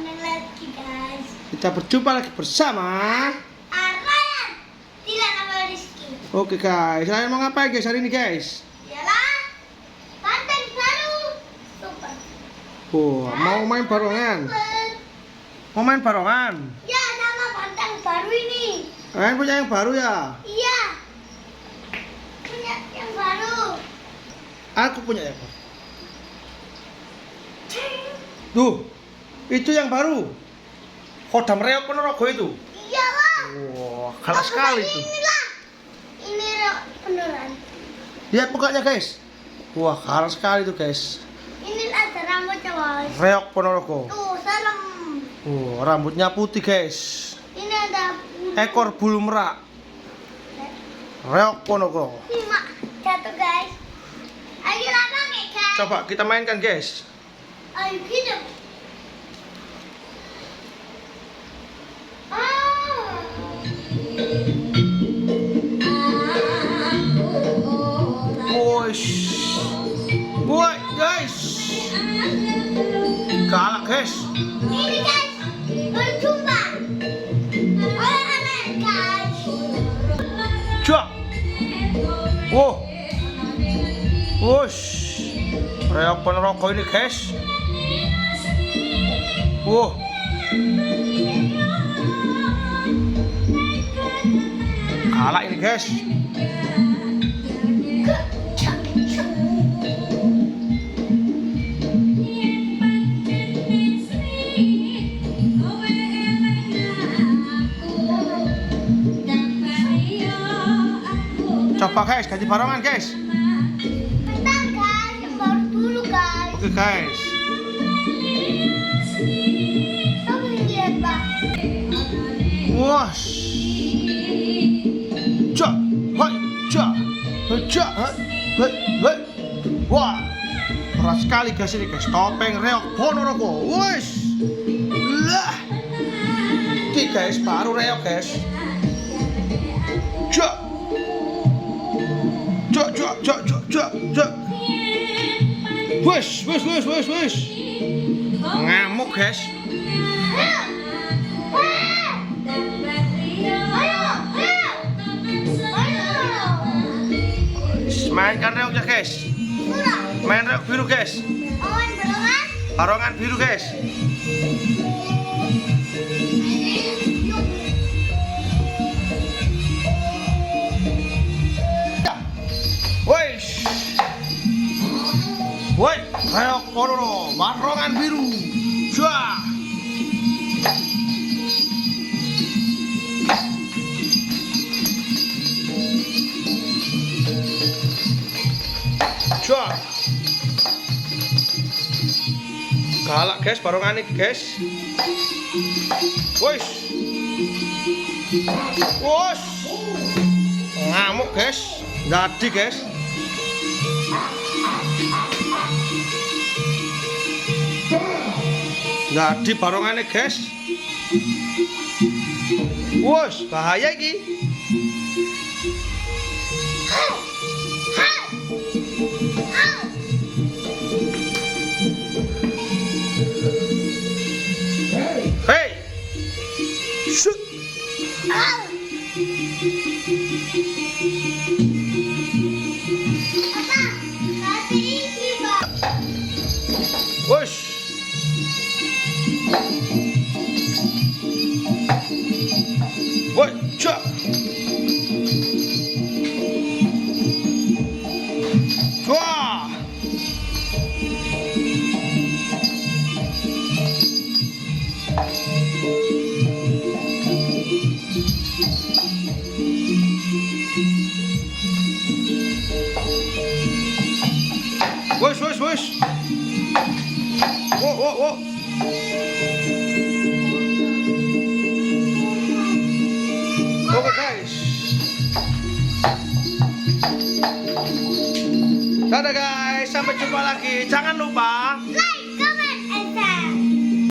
lagi guys. Kita berjumpa lagi bersama Ryan, tidak nama Rizky. Oke guys, kalian mau ngapain guys hari ini guys? Ialah banteng baru super. Mau main barongan. Mau main barongan? Ya, sama banteng baru ini. Kalian punya yang baru ya? Iya, punya yang baru. Aku punya yang baru. Tuh, itu yang baru. Kodam reok Ponorogo itu. Iyalah. Wah, kalah sekali itu. Inilah, ini beneran. Lihat mukanya guys. Wah, kalah sekali itu guys. Ini ada rambutnya guys. Reok Ponorogo. Tuh, serem. Rambutnya putih guys. Ini ada bulu. Ekor bulu merak. Reok Ponorogo. Lima jatuh guys. Ayo kita pakai guys. Coba kita mainkan guys. Ayo kita. Woi guys, galak guys. Ini guys, berjumpa. Aneh guys. Cok. Wow. Wush. Reok Ponorogo ini guys. Wow. Galak ini guys. Coba guys, ganti barongan guys. Bentar guys, yang baru dulu guys. Oke guys. Coba lihat pak. Wah. Cok, hai, cok, cok, hai. Wah, keras sekali guys ini guys. Topeng reok Ponorogo. Wes. Lah. Oke guys, baru reok guys. Cok. Cok. Wes. Ngamuk guys. Mainkan reoknya guys. Main reok biru guys. Barongan biru guys. Woi, reok Ponorogo, barongan biru. Cuah. Cuah. Galak guys, barongan ini guys. Woi. Wos. Ngamuk guys. Jadi guys. Jadi barongannya guys. Wos, bahaya iki. Hey. Shut. Wos. Woi, cok. Wah. Wos. Wow. Oke guys. Dadah guys, sampai jumpa lagi. Jangan lupa